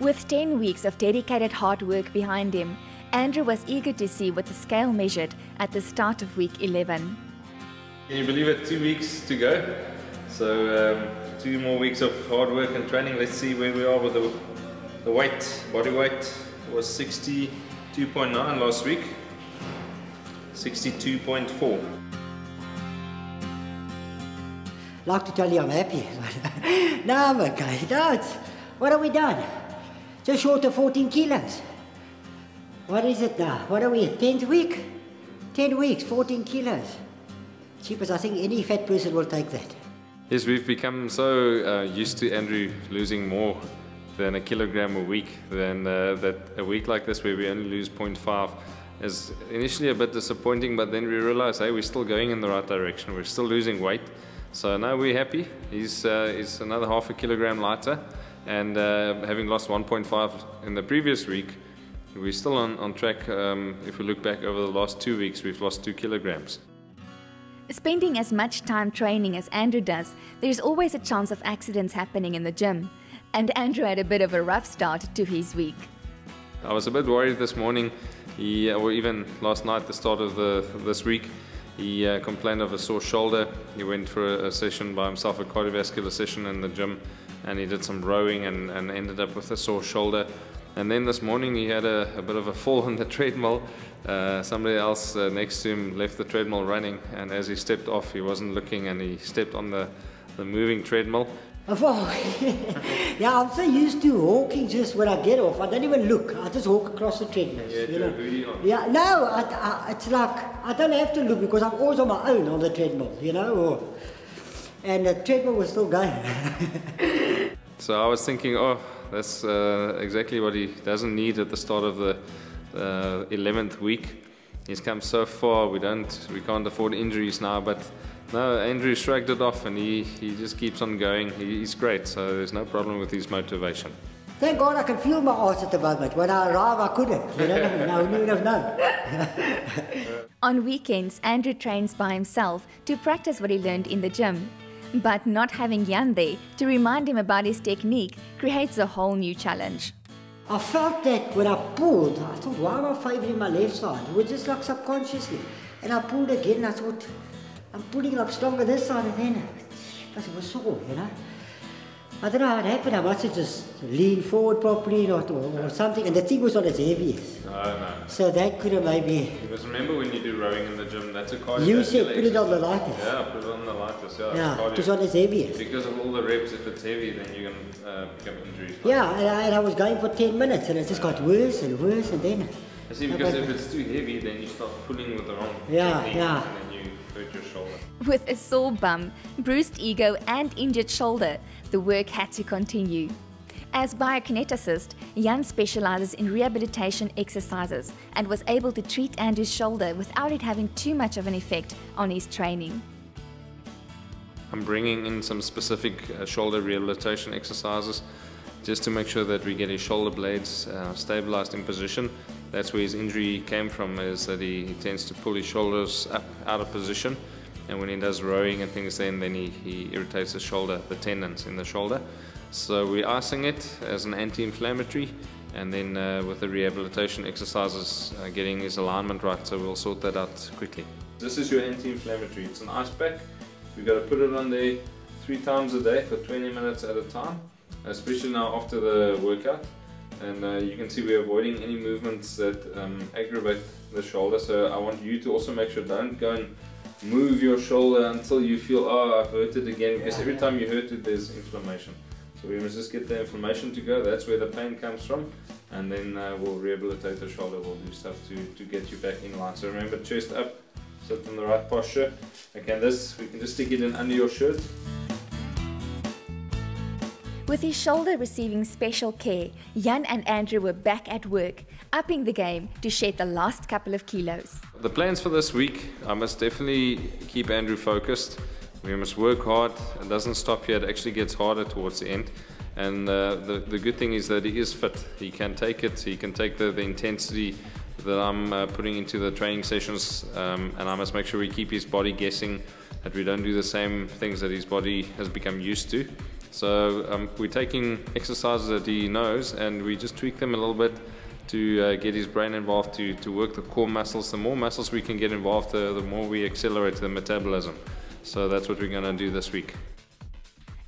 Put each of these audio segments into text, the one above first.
With 10 weeks of dedicated hard work behind him, Andrew was eager to see what the scale measured at the start of week 11. Can you believe it? 2 weeks to go. So 2 more weeks of hard work and training. Let's see where we are with the weight. Body weight was 62.9 last week. 62.4. Like to tell you I'm happy. No, I'm okay. No, what have we done? Just short of 14 kilos. What is it now? What are we at? 10th week? 10 weeks, 14 kilos. Cheapest, I think any fat person will take that. Yes, we've become so used to Andrew losing more than a kilogram a week, than that a week like this where we only lose 0.5 is initially a bit disappointing, but then we realize, hey, we're still going in the right direction. We're still losing weight. So now we're happy. He's another half a kilogram lighter, and having lost 1.5 in the previous week, we're still on track. If we look back over the last 2 weeks, we've lost 2 kilograms. Spending as much time training as Andrew does, there's always a chance of accidents happening in the gym. And Andrew had a bit of a rough start to his week. I was a bit worried this morning, or even last night, the start of this week. He complained of a sore shoulder. He went for a session by himself, a cardiovascular session in the gym, and he did some rowing and ended up with a sore shoulder. And then this morning he had a bit of a fall on the treadmill. Somebody else next to him left the treadmill running, and as he stepped off, he wasn't looking and he stepped on the moving treadmill. Yeah, I'm so used to walking just when I get off. I don't even look. I just walk across the treadmill. Yeah, you know? really on. Yeah, no, it's like I don't have to look because I'm always on my own on the treadmill, you know. And the treadmill was still going. So I was thinking, oh, that's exactly what he doesn't need at the start of the 11th week. He's come so far. We can't afford injuries now, but. No, Andrew shrugged it off and he just keeps on going. He's great, so there's no problem with his motivation. Thank God I can feel my arse at the moment. When I arrive, I couldn't. You know, I wouldn't have known. On weekends, Andrew trains by himself to practice what he learned in the gym. But not having Jan there to remind him about his technique creates a whole new challenge. I felt that when I pulled, I thought, why am I favouring my left side? It was just like subconsciously. And I pulled again and I thought, I'm pulling up stronger this side, and then it was sore, you know. I don't know how it happened. I must have just leaned forward properly or something, and the thing was not as heavy as. No. So that could have maybe. You must remember when you do rowing in the gym, that's a cardio. You said put it on the lighters. Yeah, put it on the lighters. Yeah, it's not as heavy as. Because of all the reps, if it's heavy, then you can pick up injuries. Yeah, and I was going for 10 minutes, and it just got worse and worse, and then. I see, because if it's too heavy, then you start pulling with the wrong technique, yeah. and then you hurt your shoulder. With a sore bum, bruised ego and injured shoulder, the work had to continue. As biokineticist, Jan specializes in rehabilitation exercises and was able to treat Andrew's shoulder without it having too much of an effect on his training. I'm bringing in some specific shoulder rehabilitation exercises just to make sure that we get his shoulder blades stabilized in position. That's where his injury came from, is that he tends to pull his shoulders up out of position, and when he does rowing and things then he irritates the shoulder, the tendons in the shoulder. So we're icing it as an anti-inflammatory, and then with the rehabilitation exercises getting his alignment right, so we'll sort that out quickly. This is your anti-inflammatory. It's an ice pack. We've got to put it on there 3 times a day for 20 minutes at a time, especially now after the workout. And you can see we're avoiding any movements that aggravate the shoulder. So I want you to also make sure, don't go and move your shoulder until you feel, oh, I've hurt it again, because every time you hurt it, there's inflammation. So we must just get the inflammation to go. That's where the pain comes from, and then we'll rehabilitate the shoulder. We'll do stuff to get you back in line. So remember, chest up, sit in the right posture. Again, we can just stick it in under your shirt. With his shoulder receiving special care, Jan and Andrew were back at work, upping the game to shed the last couple of kilos. The plans for this week, I must definitely keep Andrew focused. We must work hard. It doesn't stop here, it actually gets harder towards the end. And the good thing is that he is fit. He can take it, he can take the intensity that I'm putting into the training sessions, and I must make sure we keep his body guessing, that we don't do the same things that his body has become used to. So we're taking exercises that he knows and we just tweak them a little bit to get his brain involved, to work the core muscles. The more muscles we can get involved, the more we accelerate the metabolism. So that's what we're going to do this week.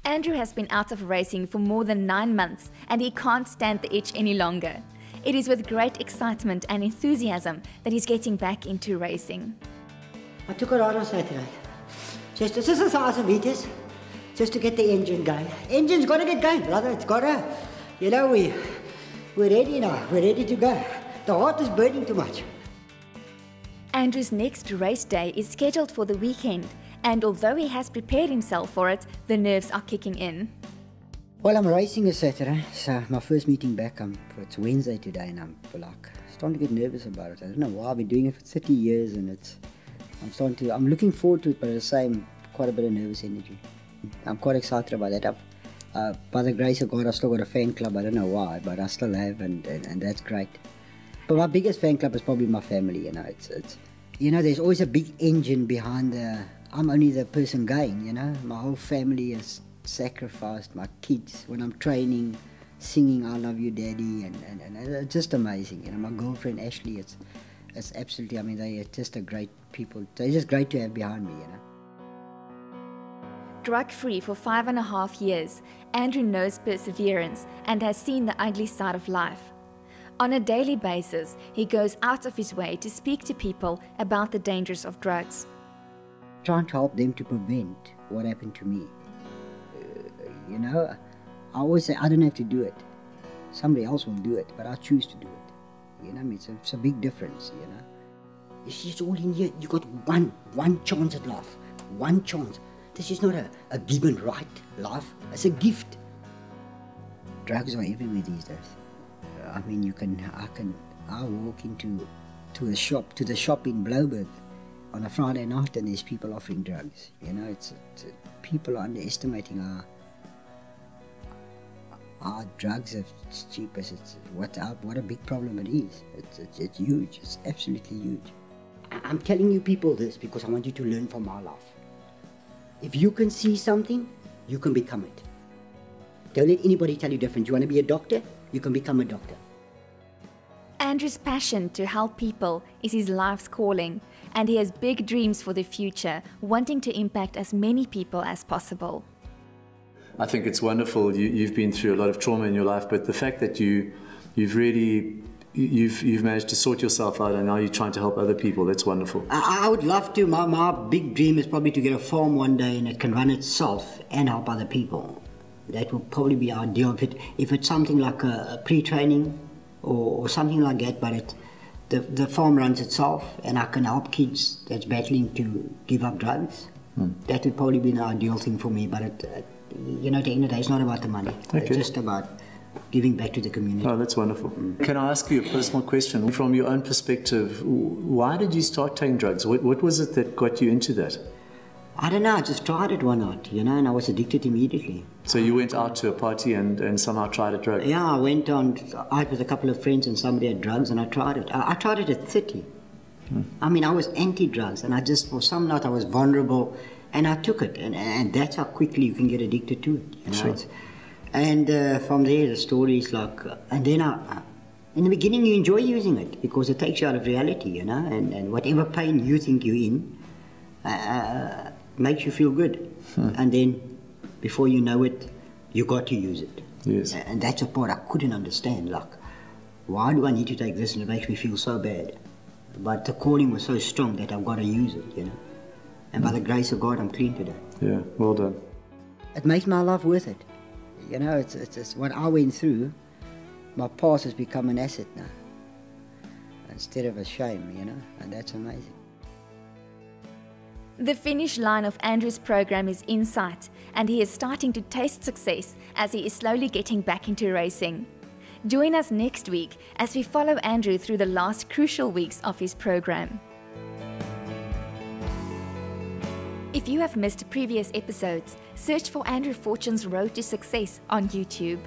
Andrew has been out of racing for more than 9 months and he can't stand the itch any longer. It is with great excitement and enthusiasm that he's getting back into racing. I took it out on Saturday. Just this is 1,000 meters, just to get the engine going. Engine's got to get going, brother. It's got to, you know, we're ready now. We're ready to go. The heart is burning too much. Andrew's next race day is scheduled for the weekend, and although he has prepared himself for it, the nerves are kicking in. Well, I'm racing this Saturday, so my first meeting back, it's Wednesday today, and I'm starting to get nervous about it. I don't know why. I've been doing it for 30 years, and I'm looking forward to it, but at the same, quite a bit of nervous energy. I'm quite excited about that. By the grace of God, I've still got a fan club. I don't know why, but I still have, and that's great. But my biggest fan club is probably my family. You know, it's there's always a big engine behind I'm only the person going. You know, my whole family is sacrificed. My kids, when I'm training, singing "I Love You, Daddy," and it's just amazing. You know, my girlfriend Ashley, it's absolutely. I mean, they are just a great people. They're just great to have behind me. You know. Drug-free for 5.5 years, Andrew knows perseverance and has seen the ugly side of life. On a daily basis, he goes out of his way to speak to people about the dangers of drugs. Trying to help them to prevent what happened to me. I always say, I don't have to do it. Somebody else will do it, but I choose to do it. You know, I mean, it's a big difference, you know. You see, it's all in here. You got one chance at life. One chance. This is not a given right, life. It's a gift. Drugs are everywhere these days. I mean, I walk into the shop in Blouberg on a Friday night and there's people offering drugs. You know, people are underestimating our drugs are as cheap as what a big problem it is. It's huge. It's absolutely huge. I'm telling you people this because I want you to learn from my life. If you can see something, you can become it. Don't let anybody tell you different. You want to be a doctor? You can become a doctor. Andrew's passion to help people is his life's calling, and he has big dreams for the future, wanting to impact as many people as possible. I think it's wonderful. You've been through a lot of trauma in your life, but the fact that you've managed to sort yourself out and now you're trying to help other people, that's wonderful. I would love to. My big dream is probably to get a farm one day and it can run itself and help other people. That would probably be ideal if it's something like a pre-training or something like that, but the farm runs itself and I can help kids that's battling to give up drugs. That would probably be an ideal thing for me, but at the end of the day, it's not about the money. Okay. It's just about giving back to the community. Oh, that's wonderful. Can I ask you a personal question? From your own perspective, why did you start taking drugs? What was it that got you into that? I don't know, I just tried it one night, and I was addicted immediately. So you went out to a party and somehow tried a drug? Yeah, I went out with a couple of friends and somebody had drugs and I tried it. I tried it at 30. I mean, I was anti-drugs and for some night I was vulnerable and I took it. And that's how quickly you can get addicted to it. Sure. And from there, the story is like, and then in the beginning you enjoy using it because it takes you out of reality, and whatever pain you think you're in makes you feel good. And then before you know it, you got to use it. Yes. And that's a part I couldn't understand, like, why do I need to take this and it makes me feel so bad? But the calling was so strong that I've got to use it, And by the grace of God, I'm clean today. Yeah, well done. It makes my life worth it. It's what I went through, my past has become an asset now. Instead of a shame, and that's amazing. The finish line of Andrew's program is in sight, and he is starting to taste success as he is slowly getting back into racing. Join us next week as we follow Andrew through the last crucial weeks of his program. If you have missed previous episodes, search for Andrew Fortune's Road to Success on YouTube.